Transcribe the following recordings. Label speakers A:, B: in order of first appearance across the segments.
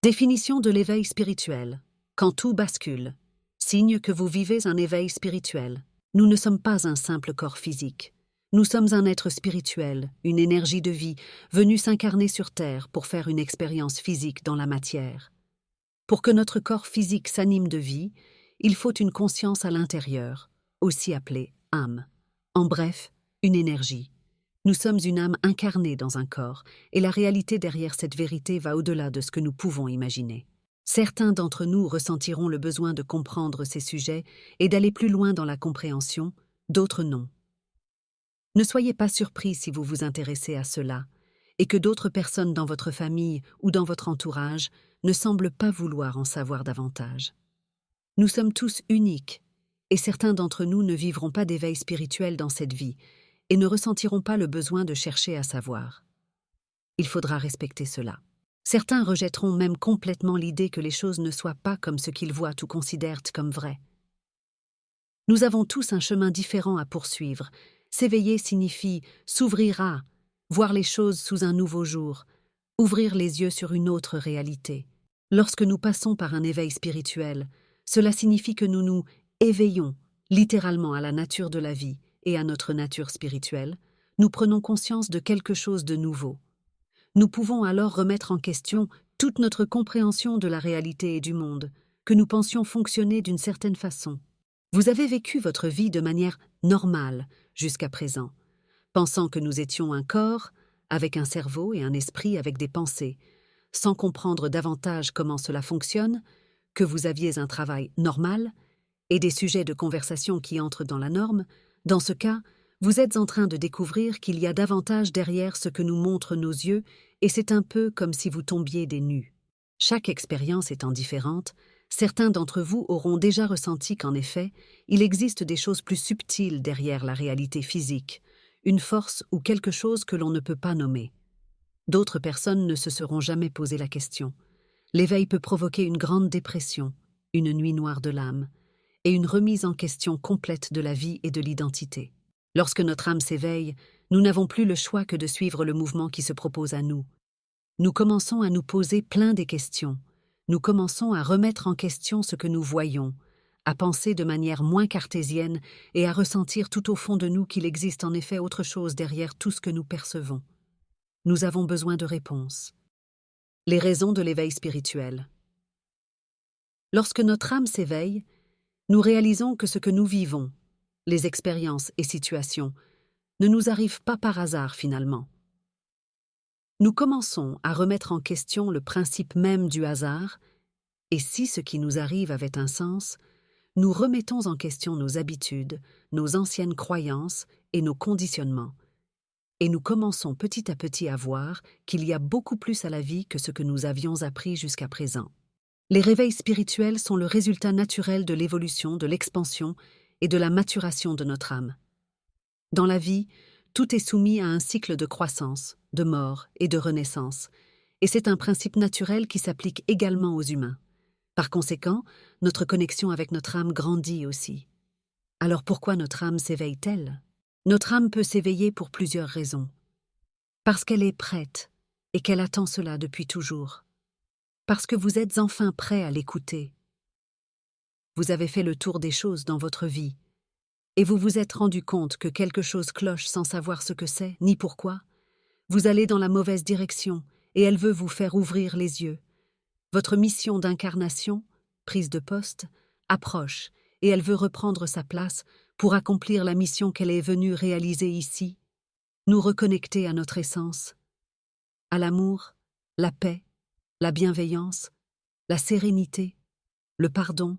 A: Définition de l'éveil spirituel. Quand tout bascule. Signe que vous vivez un éveil spirituel. Nous ne sommes pas un simple corps physique. Nous sommes un être spirituel, une énergie de vie, venue s'incarner sur Terre pour faire une expérience physique dans la matière. Pour que notre corps physique s'anime de vie, il faut une conscience à l'intérieur, aussi appelée âme. En bref, une énergie. Nous sommes une âme incarnée dans un corps, et la réalité derrière cette vérité va au-delà de ce que nous pouvons imaginer. Certains d'entre nous ressentiront le besoin de comprendre ces sujets et d'aller plus loin dans la compréhension, d'autres non. Ne soyez pas surpris si vous vous intéressez à cela, et que d'autres personnes dans votre famille ou dans votre entourage ne semblent pas vouloir en savoir davantage. Nous sommes tous uniques, et certains d'entre nous ne vivront pas d'éveil spirituel dans cette vie, et ne ressentiront pas le besoin de chercher à savoir. Il faudra respecter cela. Certains rejetteront même complètement l'idée que les choses ne soient pas comme ce qu'ils voient ou considèrent comme vrai. Nous avons tous un chemin différent à poursuivre. S'éveiller signifie s'ouvrir à, voir les choses sous un nouveau jour, ouvrir les yeux sur une autre réalité. Lorsque nous passons par un éveil spirituel, cela signifie que nous nous éveillons littéralement à la nature de la vie et à notre nature spirituelle. Nous prenons conscience de quelque chose de nouveau. Nous pouvons alors remettre en question toute notre compréhension de la réalité et du monde, que nous pensions fonctionner d'une certaine façon. Vous avez vécu votre vie de manière normale jusqu'à présent, pensant que nous étions un corps, avec un cerveau et un esprit avec des pensées, sans comprendre davantage comment cela fonctionne, que vous aviez un travail normal et des sujets de conversation qui entrent dans la norme. Dans ce cas, vous êtes en train de découvrir qu'il y a davantage derrière ce que nous montrent nos yeux, et c'est un peu comme si vous tombiez des nues. Chaque expérience étant différente, certains d'entre vous auront déjà ressenti qu'en effet, il existe des choses plus subtiles derrière la réalité physique, une force ou quelque chose que l'on ne peut pas nommer. D'autres personnes ne se seront jamais posé la question. L'éveil peut provoquer une grande dépression, une nuit noire de l'âme, et une remise en question complète de la vie et de l'identité. Lorsque notre âme s'éveille, nous n'avons plus le choix que de suivre le mouvement qui se propose à nous. Nous commençons à nous poser plein des questions. Nous commençons à remettre en question ce que nous voyons, à penser de manière moins cartésienne et à ressentir tout au fond de nous qu'il existe en effet autre chose derrière tout ce que nous percevons. Nous avons besoin de réponses. Les raisons de l'éveil spirituel. Lorsque notre âme s'éveille, nous réalisons que ce que nous vivons, les expériences et situations, ne nous arrivent pas par hasard finalement. Nous commençons à remettre en question le principe même du hasard, et si ce qui nous arrive avait un sens, nous remettons en question nos habitudes, nos anciennes croyances et nos conditionnements. Et nous commençons petit à petit à voir qu'il y a beaucoup plus à la vie que ce que nous avions appris jusqu'à présent. Les réveils spirituels sont le résultat naturel de l'évolution, de l'expansion et de la maturation de notre âme. Dans la vie, tout est soumis à un cycle de croissance, de mort et de renaissance, et c'est un principe naturel qui s'applique également aux humains. Par conséquent, notre connexion avec notre âme grandit aussi. Alors pourquoi notre âme s'éveille-t-elle ? Notre âme peut s'éveiller pour plusieurs raisons. Parce qu'elle est prête et qu'elle attend cela depuis toujours. Parce que vous êtes enfin prêt à l'écouter. Vous avez fait le tour des choses dans votre vie et vous vous êtes rendu compte que quelque chose cloche sans savoir ce que c'est, ni pourquoi. Vous allez dans la mauvaise direction et elle veut vous faire ouvrir les yeux. Votre mission d'incarnation, prise de poste, approche et elle veut reprendre sa place pour accomplir la mission qu'elle est venue réaliser ici, nous reconnecter à notre essence, à l'amour, la paix, la bienveillance, la sérénité, le pardon,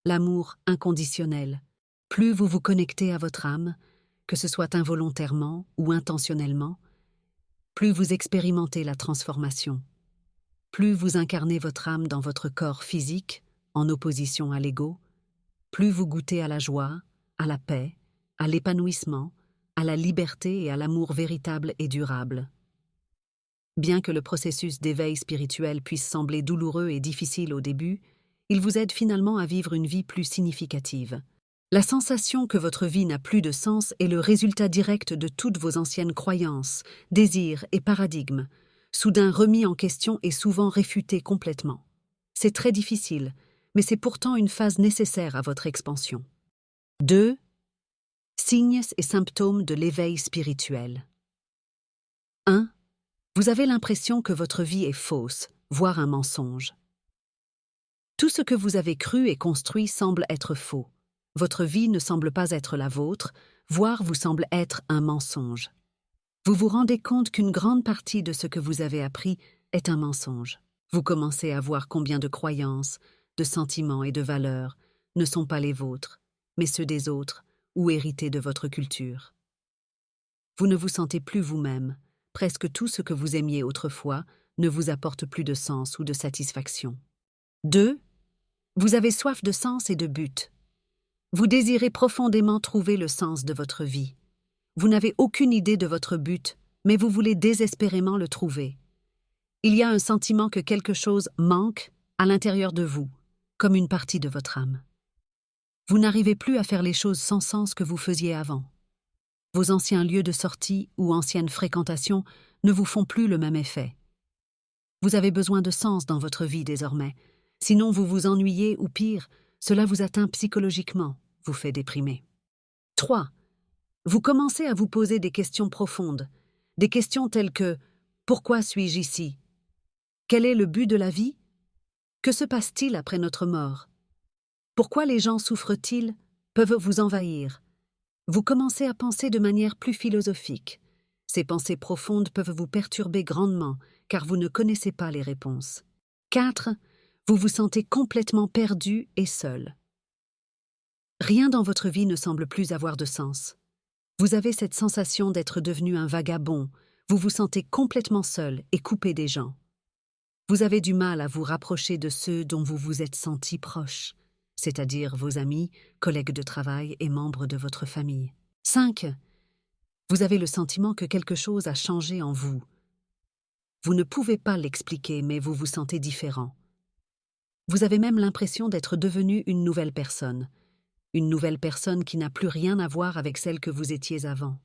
A: l'amour inconditionnel. Plus vous vous connectez à votre âme, que ce soit involontairement ou intentionnellement, plus vous expérimentez la transformation. Plus vous incarnez votre âme dans votre corps physique, en opposition à l'ego, plus vous goûtez à la joie, à la paix, à l'épanouissement, à la liberté et à l'amour véritable et durable. Bien que le processus d'éveil spirituel puisse sembler douloureux et difficile au début, il vous aide finalement à vivre une vie plus significative. La sensation que votre vie n'a plus de sens est le résultat direct de toutes vos anciennes croyances, désirs et paradigmes, soudain remis en question et souvent réfuté complètement. C'est très difficile, mais c'est pourtant une phase nécessaire à votre expansion. 2. Signes et symptômes de l'éveil spirituel. 1. Vous avez l'impression que votre vie est fausse, voire un mensonge. Tout ce que vous avez cru et construit semble être faux. Votre vie ne semble pas être la vôtre, voire vous semble être un mensonge. Vous vous rendez compte qu'une grande partie de ce que vous avez appris est un mensonge. Vous commencez à voir combien de croyances, de sentiments et de valeurs ne sont pas les vôtres, mais ceux des autres ou hérités de votre culture. Vous ne vous sentez plus vous-même. Presque tout ce que vous aimiez autrefois ne vous apporte plus de sens ou de satisfaction. 2. Vous avez soif de sens et de but. Vous désirez profondément trouver le sens de votre vie. Vous n'avez aucune idée de votre but, mais vous voulez désespérément le trouver. Il y a un sentiment que quelque chose manque à l'intérieur de vous, comme une partie de votre âme. Vous n'arrivez plus à faire les choses sans sens que vous faisiez avant. Vos anciens lieux de sortie ou anciennes fréquentations ne vous font plus le même effet. Vous avez besoin de sens dans votre vie désormais. Sinon vous vous ennuyez ou pire, cela vous atteint psychologiquement, vous fait déprimer. 3. Vous commencez à vous poser des questions profondes. Des questions telles que « Pourquoi suis-je ici ? Quel est le but de la vie ? Que se passe-t-il après notre mort ? Pourquoi les gens souffrent-ils ? Peuvent vous envahir ? » Vous commencez à penser de manière plus philosophique. Ces pensées profondes peuvent vous perturber grandement, car vous ne connaissez pas les réponses. 4. Vous vous sentez complètement perdu et seul. Rien dans votre vie ne semble plus avoir de sens. Vous avez cette sensation d'être devenu un vagabond, vous vous sentez complètement seul et coupé des gens. Vous avez du mal à vous rapprocher de ceux dont vous vous êtes senti proche, c'est-à-dire vos amis, collègues de travail et membres de votre famille. 5. Vous avez le sentiment que quelque chose a changé en vous. Vous ne pouvez pas l'expliquer, mais vous vous sentez différent. Vous avez même l'impression d'être devenu une nouvelle personne qui n'a plus rien à voir avec celle que vous étiez avant.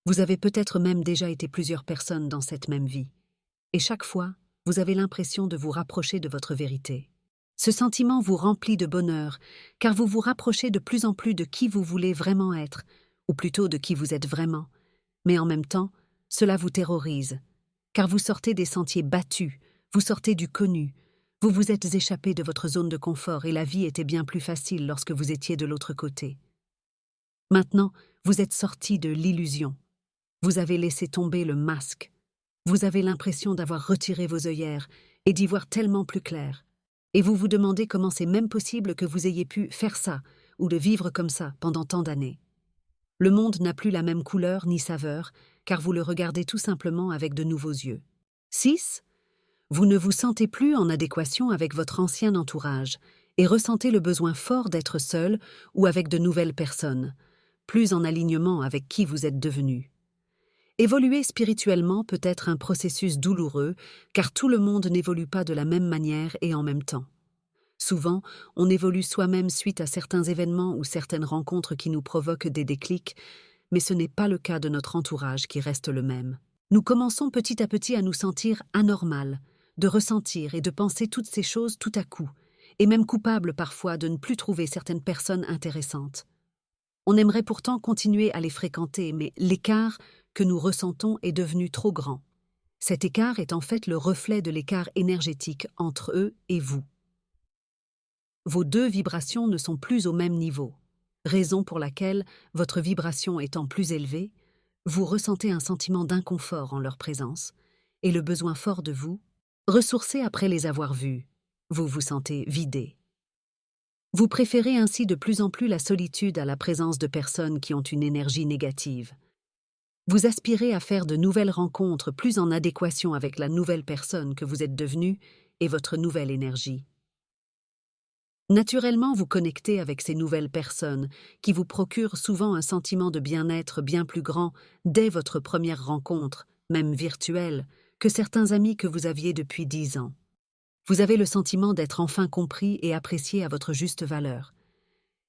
A: Vous avez peut-être même déjà été plusieurs personnes dans cette même vie. Et chaque fois, vous avez l'impression de vous rapprocher de votre vérité. Ce sentiment vous remplit de bonheur, car vous vous rapprochez de plus en plus de qui vous voulez vraiment être, ou plutôt de qui vous êtes vraiment. Mais en même temps, cela vous terrorise, car vous sortez des sentiers battus, vous sortez du connu, vous vous êtes échappé de votre zone de confort et la vie était bien plus facile lorsque vous étiez de l'autre côté. Maintenant, vous êtes sorti de l'illusion. Vous avez laissé tomber le masque. Vous avez l'impression d'avoir retiré vos œillères et d'y voir tellement plus clair. Et vous vous demandez comment c'est même possible que vous ayez pu faire ça ou de vivre comme ça pendant tant d'années. Le monde n'a plus la même couleur ni saveur, car vous le regardez tout simplement avec de nouveaux yeux. 6. Vous ne vous sentez plus en adéquation avec votre ancien entourage et ressentez le besoin fort d'être seul ou avec de nouvelles personnes, plus en alignement avec qui vous êtes devenu. Évoluer spirituellement peut être un processus douloureux, car tout le monde n'évolue pas de la même manière et en même temps. Souvent, on évolue soi-même suite à certains événements ou certaines rencontres qui nous provoquent des déclics, mais ce n'est pas le cas de notre entourage qui reste le même. Nous commençons petit à petit à nous sentir anormal, de ressentir et de penser toutes ces choses tout à coup, et même coupables parfois de ne plus trouver certaines personnes intéressantes. On aimerait pourtant continuer à les fréquenter, mais l'écart que nous ressentons est devenu trop grand. Cet écart est en fait le reflet de l'écart énergétique entre eux et vous. Vos deux vibrations ne sont plus au même niveau, raison pour laquelle, votre vibration étant plus élevée, vous ressentez un sentiment d'inconfort en leur présence et le besoin fort de vous, ressourcé après les avoir vus, vous vous sentez vidé. Vous préférez ainsi de plus en plus la solitude à la présence de personnes qui ont une énergie négative. Vous aspirez à faire de nouvelles rencontres plus en adéquation avec la nouvelle personne que vous êtes devenue et votre nouvelle énergie. Naturellement, vous connectez avec ces nouvelles personnes qui vous procurent souvent un sentiment de bien-être bien plus grand dès votre première rencontre, même virtuelle, que certains amis que vous aviez depuis 10 ans. Vous avez le sentiment d'être enfin compris et apprécié à votre juste valeur.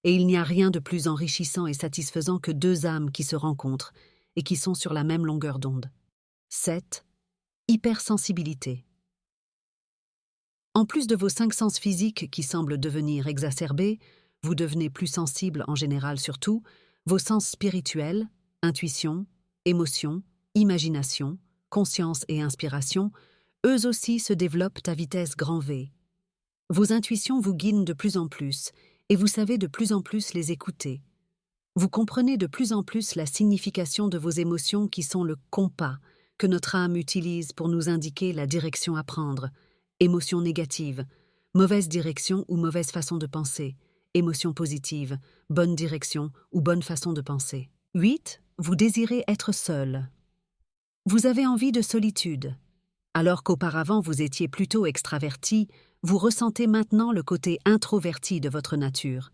A: Et il n'y a rien de plus enrichissant et satisfaisant que deux âmes qui se rencontrent et qui sont sur la même longueur d'onde. 7. Hypersensibilité. En plus de vos 5 sens physiques qui semblent devenir exacerbés, vous devenez plus sensible en général surtout, vos sens spirituels, intuition, émotion, imagination, conscience et inspiration, eux aussi se développent à vitesse grand V. Vos intuitions vous guident de plus en plus, et vous savez de plus en plus les écouter. Vous comprenez de plus en plus la signification de vos émotions qui sont le compas que notre âme utilise pour nous indiquer la direction à prendre. Émotion négative, mauvaise direction ou mauvaise façon de penser. Émotion positive, bonne direction ou bonne façon de penser. 8. Vous désirez être seul. Vous avez envie de solitude. Alors qu'auparavant vous étiez plutôt extraverti, vous ressentez maintenant le côté introverti de votre nature.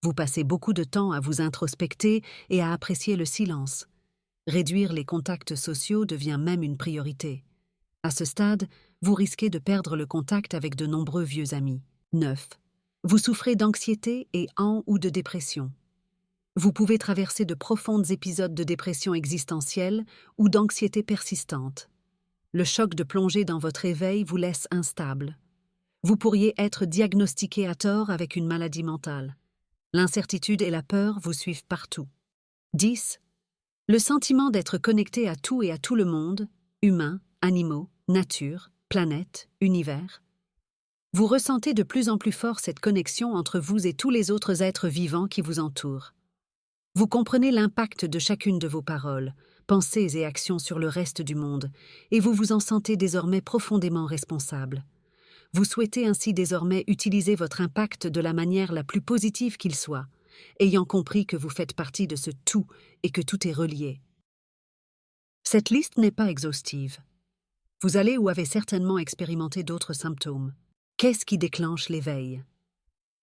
A: Vous passez beaucoup de temps à vous introspecter et à apprécier le silence. Réduire les contacts sociaux devient même une priorité. À ce stade, vous risquez de perdre le contact avec de nombreux vieux amis. 9. Vous souffrez d'anxiété ou de dépression. Vous pouvez traverser de profonds épisodes de dépression existentielle ou d'anxiété persistante. Le choc de plonger dans votre éveil vous laisse instable. Vous pourriez être diagnostiqué à tort avec une maladie mentale. L'incertitude et la peur vous suivent partout. 10. Le sentiment d'être connecté à tout et à tout le monde, humains, animaux, nature, planète, univers. Vous ressentez de plus en plus fort cette connexion entre vous et tous les autres êtres vivants qui vous entourent. Vous comprenez l'impact de chacune de vos paroles, pensées et actions sur le reste du monde, et vous vous en sentez désormais profondément responsable. Vous souhaitez ainsi désormais utiliser votre impact de la manière la plus positive qu'il soit, ayant compris que vous faites partie de ce tout et que tout est relié. Cette liste n'est pas exhaustive. Vous allez ou avez certainement expérimenté d'autres symptômes. Qu'est-ce qui déclenche l'éveil?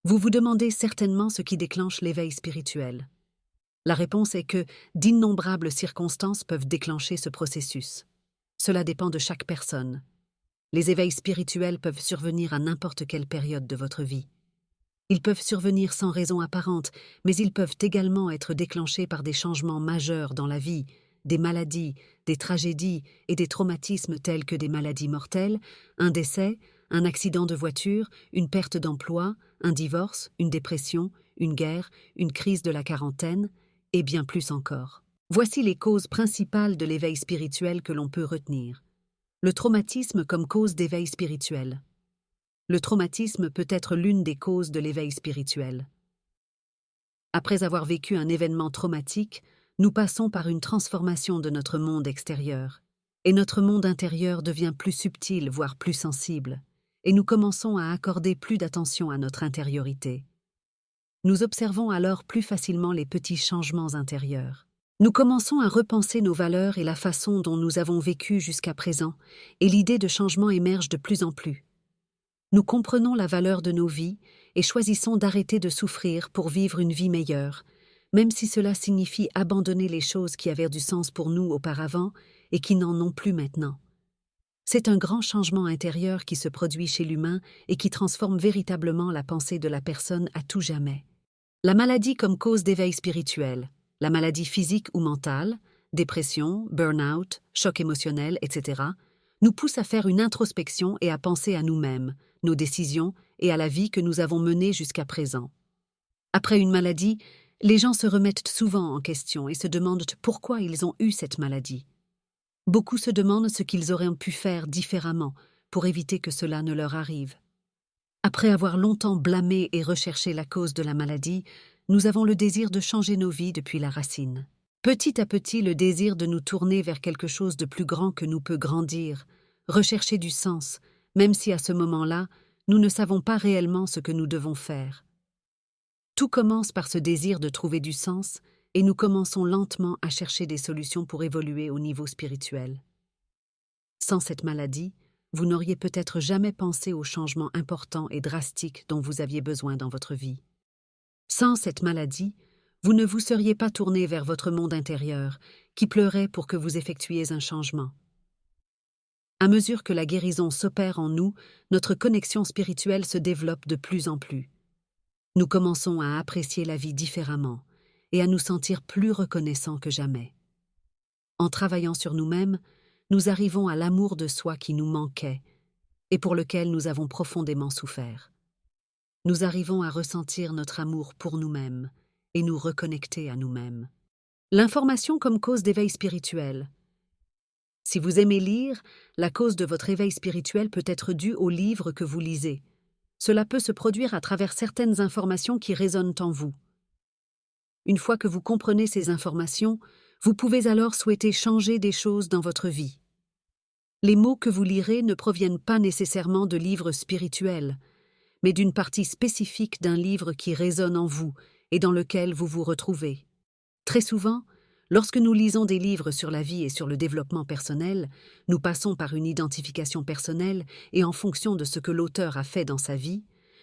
A: Vous vous demandez certainement ce qui déclenche l'éveil spirituel. La réponse est que d'innombrables circonstances peuvent déclencher ce processus. Cela dépend de chaque personne. Les éveils spirituels peuvent survenir à n'importe quelle période de votre vie. Ils peuvent survenir sans raison apparente, mais ils peuvent également être déclenchés par des changements majeurs dans la vie, des maladies, des tragédies et des traumatismes tels que des maladies mortelles, un décès, un accident de voiture, une perte d'emploi, un divorce, une dépression, une guerre, une crise de la quarantaine, et bien plus encore. Voici les causes principales de l'éveil spirituel que l'on peut retenir. Le traumatisme comme cause d'éveil spirituel. Le traumatisme peut être l'une des causes de l'éveil spirituel. Après avoir vécu un événement traumatique, nous passons par une transformation de notre monde extérieur, et notre monde intérieur devient plus subtil, voire plus sensible, et nous commençons à accorder plus d'attention à notre intériorité. Nous observons alors plus facilement les petits changements intérieurs. Nous commençons à repenser nos valeurs et la façon dont nous avons vécu jusqu'à présent, et l'idée de changement émerge de plus en plus. Nous comprenons la valeur de nos vies et choisissons d'arrêter de souffrir pour vivre une vie meilleure, même si cela signifie abandonner les choses qui avaient du sens pour nous auparavant et qui n'en ont plus maintenant. C'est un grand changement intérieur qui se produit chez l'humain et qui transforme véritablement la pensée de la personne à tout jamais. La maladie comme cause d'éveil spirituel, la maladie physique ou mentale, dépression, burn-out, choc émotionnel, etc., nous pousse à faire une introspection et à penser à nous-mêmes, nos décisions et à la vie que nous avons menée jusqu'à présent. Après une maladie, les gens se remettent souvent en question et se demandent pourquoi ils ont eu cette maladie. Beaucoup se demandent ce qu'ils auraient pu faire différemment pour éviter que cela ne leur arrive. Après avoir longtemps blâmé et recherché la cause de la maladie, nous avons le désir de changer nos vies depuis la racine. Petit à petit, le désir de nous tourner vers quelque chose de plus grand que nous peut grandir, rechercher du sens, même si à ce moment-là, nous ne savons pas réellement ce que nous devons faire. Tout commence par ce désir de trouver du sens et nous commençons lentement à chercher des solutions pour évoluer au niveau spirituel. Sans cette maladie, vous n'auriez peut-être jamais pensé aux changements importants et drastiques dont vous aviez besoin dans votre vie. Sans cette maladie, vous ne vous seriez pas tourné vers votre monde intérieur, qui pleurait pour que vous effectuiez un changement. À mesure que la guérison s'opère en nous, notre connexion spirituelle se développe de plus en plus. Nous commençons à apprécier la vie différemment et à nous sentir plus reconnaissants que jamais. En travaillant sur nous-mêmes, nous arrivons à l'amour de soi qui nous manquait et pour lequel nous avons profondément souffert. Nous arrivons à ressentir notre amour pour nous-mêmes et nous reconnecter à nous-mêmes. L'information comme cause d'éveil spirituel. Si vous aimez lire, la cause de votre éveil spirituel peut être due aux livres que vous lisez. Cela peut se produire à travers certaines informations qui résonnent en vous. Une fois que vous comprenez ces informations, vous pouvez alors souhaiter changer des choses dans votre vie. Les mots que vous lirez ne proviennent pas nécessairement de livres spirituels, mais d'une partie spécifique d'un livre qui résonne en vous et dans lequel vous vous retrouvez. Très souvent, lorsque nous lisons des livres sur la vie et sur le développement personnel, nous passons par une identification personnelle et en fonction de ce que l'auteur a fait dans sa vie,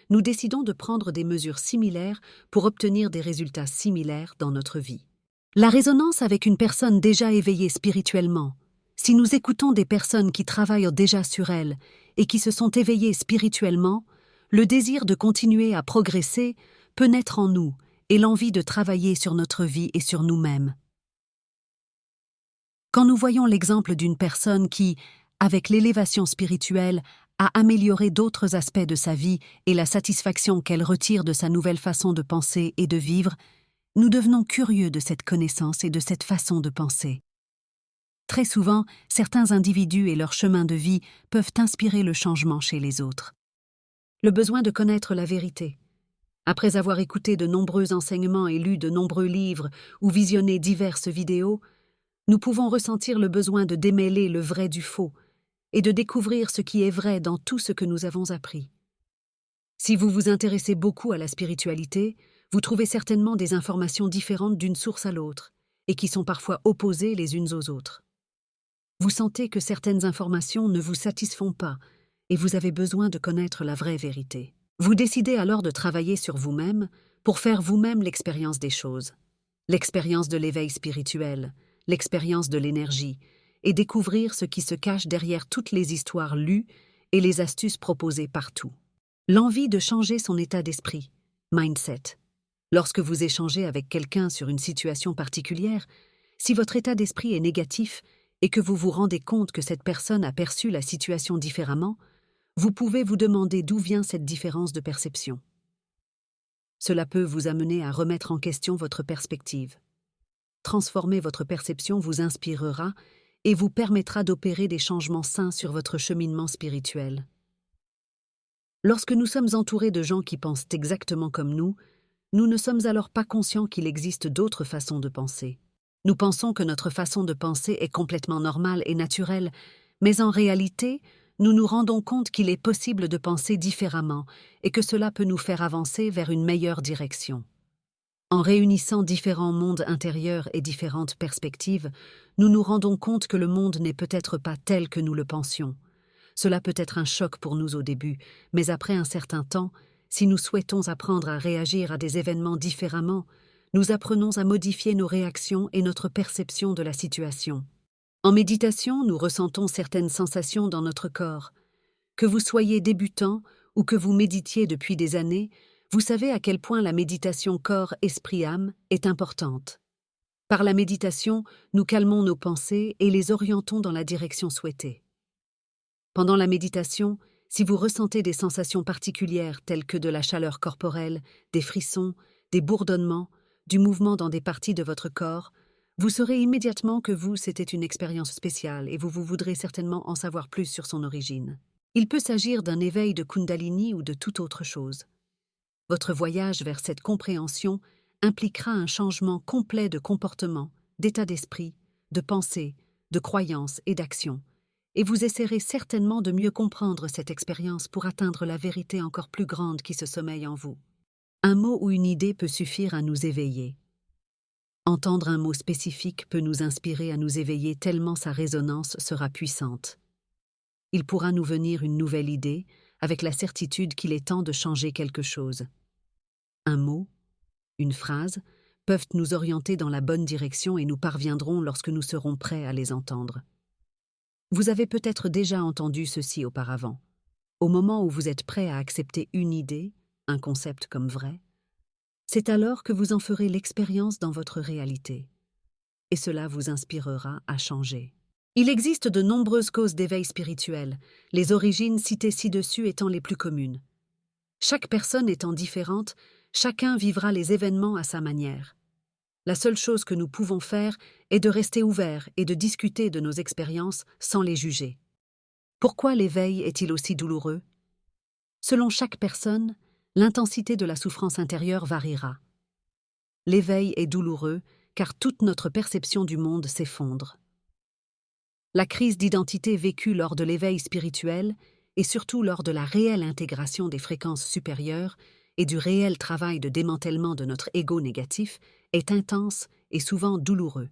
A: nous décidons de prendre des mesures similaires pour obtenir des résultats similaires dans notre vie. La résonance avec une personne déjà éveillée spirituellement. Si nous écoutons des personnes qui travaillent déjà sur elles et qui se sont éveillées spirituellement, le désir de continuer à progresser peut naître en nous et l'envie de travailler sur notre vie et sur nous-mêmes. Quand nous voyons l'exemple d'une personne qui, avec l'élévation spirituelle, a amélioré d'autres aspects de sa vie et la satisfaction qu'elle retire de sa nouvelle façon de penser et de vivre, nous devenons curieux de cette connaissance et de cette façon de penser. Très souvent, certains individus et leur chemin de vie peuvent inspirer le changement chez les autres. Le besoin de connaître la vérité. Après avoir écouté de nombreux enseignements et lu de nombreux livres ou visionné diverses vidéos, nous pouvons ressentir le besoin de démêler le vrai du faux et de découvrir ce qui est vrai dans tout ce que nous avons appris. Si vous vous intéressez beaucoup à la spiritualité, vous trouvez certainement des informations différentes d'une source à l'autre et qui sont parfois opposées les unes aux autres. Vous sentez que certaines informations ne vous satisfont pas et vous avez besoin de connaître la vraie vérité. Vous décidez alors de travailler sur vous-même pour faire vous-même l'expérience des choses, l'expérience de l'éveil spirituel, l'expérience de l'énergie, et découvrir ce qui se cache derrière toutes les histoires lues et les astuces proposées partout. L'envie de changer son état d'esprit, mindset. Lorsque vous échangez avec quelqu'un sur une situation particulière, si votre état d'esprit est négatif et que vous vous rendez compte que cette personne a perçu la situation différemment, vous pouvez vous demander d'où vient cette différence de perception. Cela peut vous amener à remettre en question votre perspective. Transformer votre perception vous inspirera et vous permettra d'opérer des changements sains sur votre cheminement spirituel. Lorsque nous sommes entourés de gens qui pensent exactement comme nous ne sommes alors pas conscients qu'il existe d'autres façons de penser. Nous pensons que notre façon de penser est complètement normale et naturelle, mais en réalité, nous nous rendons compte qu'il est possible de penser différemment et que cela peut nous faire avancer vers une meilleure direction. En réunissant différents mondes intérieurs et différentes perspectives, nous nous rendons compte que le monde n'est peut-être pas tel que nous le pensions. Cela peut être un choc pour nous au début, mais après un certain temps, si nous souhaitons apprendre à réagir à des événements différemment, nous apprenons à modifier nos réactions et notre perception de la situation. En méditation, nous ressentons certaines sensations dans notre corps. Que vous soyez débutant ou que vous méditiez depuis des années, vous savez à quel point la méditation corps-esprit-âme est importante. Par la méditation, nous calmons nos pensées et les orientons dans la direction souhaitée. Pendant la méditation, si vous ressentez des sensations particulières telles que de la chaleur corporelle, des frissons, des bourdonnements, du mouvement dans des parties de votre corps, vous saurez immédiatement que c'était une expérience spéciale et vous voudrez certainement en savoir plus sur son origine. Il peut s'agir d'un éveil de Kundalini ou de toute autre chose. Votre voyage vers cette compréhension impliquera un changement complet de comportement, d'état d'esprit, de pensée, de croyance et d'action, et vous essaierez certainement de mieux comprendre cette expérience pour atteindre la vérité encore plus grande qui se sommeille en vous. Un mot ou une idée peut suffire à nous éveiller. Entendre un mot spécifique peut nous inspirer à nous éveiller tellement sa résonance sera puissante. Il pourra nous venir une nouvelle idée, avec la certitude qu'il est temps de changer quelque chose. Un mot, une phrase, peuvent nous orienter dans la bonne direction et nous parviendrons lorsque nous serons prêts à les entendre. Vous avez peut-être déjà entendu ceci auparavant. Au moment où vous êtes prêt à accepter une idée, un concept comme vrai, c'est alors que vous en ferez l'expérience dans votre réalité. Et cela vous inspirera à changer. Il existe de nombreuses causes d'éveil spirituel, les origines citées ci-dessus étant les plus communes. Chaque personne étant différente, chacun vivra les événements à sa manière. La seule chose que nous pouvons faire est de rester ouverts et de discuter de nos expériences sans les juger. Pourquoi l'éveil est-il aussi douloureux? Selon chaque personne, l'intensité de la souffrance intérieure variera. L'éveil est douloureux car toute notre perception du monde s'effondre. La crise d'identité vécue lors de l'éveil spirituel et surtout lors de la réelle intégration des fréquences supérieures et du réel travail de démantèlement de notre ego négatif est intense et souvent douloureux.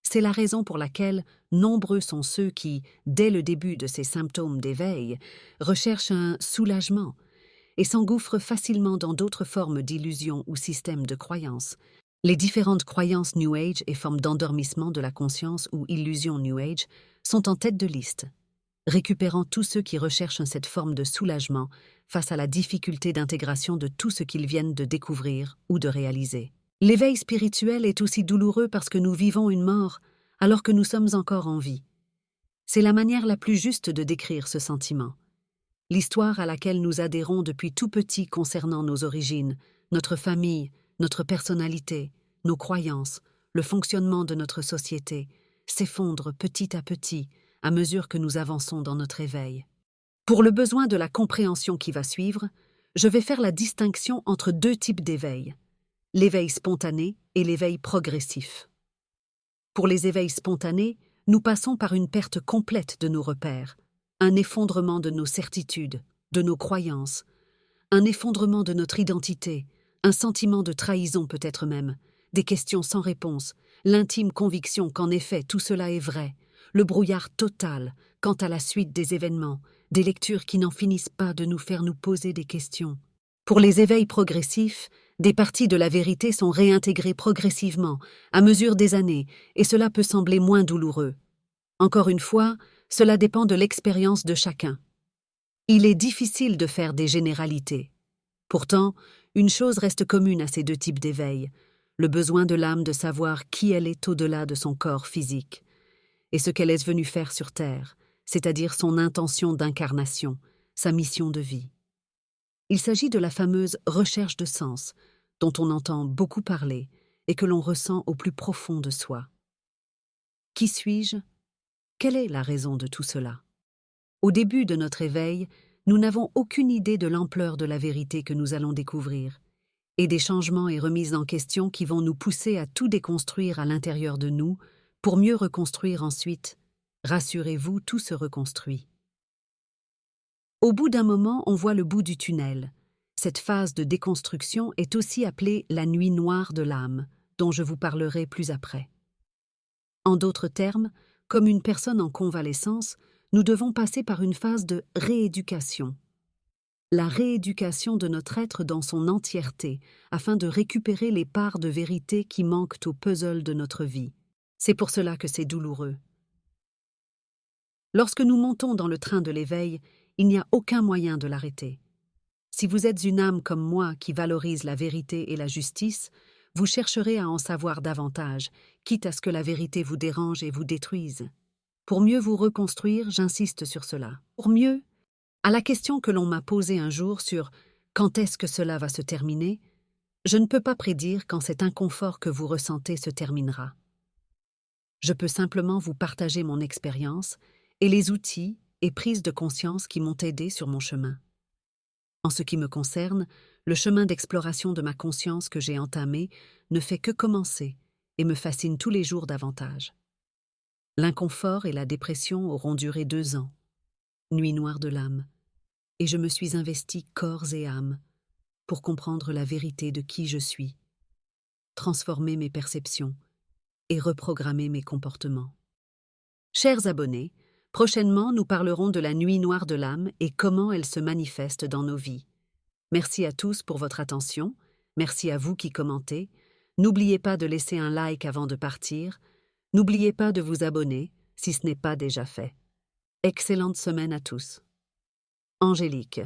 A: C'est la raison pour laquelle nombreux sont ceux qui, dès le début de ces symptômes d'éveil, recherchent un soulagement et s'engouffrent facilement dans d'autres formes d'illusions ou systèmes de croyances. Les différentes croyances New Age et formes d'endormissement de la conscience ou illusions New Age sont en tête de liste, récupérant tous ceux qui recherchent cette forme de soulagement face à la difficulté d'intégration de tout ce qu'ils viennent de découvrir ou de réaliser. L'éveil spirituel est aussi douloureux parce que nous vivons une mort alors que nous sommes encore en vie. C'est la manière la plus juste de décrire ce sentiment. L'histoire à laquelle nous adhérons depuis tout petit concernant nos origines, notre famille, notre personnalité, nos croyances, le fonctionnement de notre société, s'effondre petit à mesure que nous avançons dans notre éveil. Pour le besoin de la compréhension qui va suivre, je vais faire la distinction entre deux types d'éveil, l'éveil spontané et l'éveil progressif. Pour les éveils spontanés, nous passons par une perte complète de nos repères, un effondrement de nos certitudes, de nos croyances, un effondrement de notre identité, un sentiment de trahison peut-être même, des questions sans réponse, l'intime conviction qu'en effet tout cela est vrai, le brouillard total quant à la suite des événements, des lectures qui n'en finissent pas de nous faire nous poser des questions. Pour les éveils progressifs, des parties de la vérité sont réintégrées progressivement, à mesure des années, et cela peut sembler moins douloureux. Encore une fois, cela dépend de l'expérience de chacun. Il est difficile de faire des généralités. Pourtant, une chose reste commune à ces deux types d'éveil, le besoin de l'âme de savoir qui elle est au-delà de son corps physique, et ce qu'elle est venue faire sur Terre, c'est-à-dire son intention d'incarnation, sa mission de vie. Il s'agit de la fameuse recherche de sens, dont on entend beaucoup parler et que l'on ressent au plus profond de soi. Qui suis-je? Quelle est la raison de tout cela? Au début de notre éveil, nous n'avons aucune idée de l'ampleur de la vérité que nous allons découvrir, et des changements et remises en question qui vont nous pousser à tout déconstruire à l'intérieur de nous pour mieux reconstruire ensuite. Rassurez-vous, tout se reconstruit. Au bout d'un moment, on voit le bout du tunnel. Cette phase de déconstruction est aussi appelée la nuit noire de l'âme, dont je vous parlerai plus après. En d'autres termes, comme une personne en convalescence, nous devons passer par une phase de rééducation. La rééducation de notre être dans son entièreté, afin de récupérer les parts de vérité qui manquent au puzzle de notre vie. C'est pour cela que c'est douloureux. Lorsque nous montons dans le train de l'éveil, il n'y a aucun moyen de l'arrêter. Si vous êtes une âme comme moi qui valorise la vérité et la justice, vous chercherez à en savoir davantage, quitte à ce que la vérité vous dérange et vous détruise. Pour mieux vous reconstruire, j'insiste sur cela. Pour mieux, à la question que l'on m'a posée un jour sur « quand est-ce que cela va se terminer ?», je ne peux pas prédire quand cet inconfort que vous ressentez se terminera. Je peux simplement vous partager mon expérience et les outils et prises de conscience qui m'ont aidé sur mon chemin. En ce qui me concerne, le chemin d'exploration de ma conscience que j'ai entamé ne fait que commencer et me fascine tous les jours davantage. L'inconfort et la dépression auront duré 2 ans, nuit noire de l'âme, et je me suis investi corps et âme pour comprendre la vérité de qui je suis, transformer mes perceptions et reprogrammer mes comportements. Chers abonnés, prochainement nous parlerons de la nuit noire de l'âme et comment elle se manifeste dans nos vies. Merci à tous pour votre attention, merci à vous qui commentez. N'oubliez pas de laisser un like avant de partir. N'oubliez pas de vous abonner si ce n'est pas déjà fait. Excellente semaine à tous. Angélique.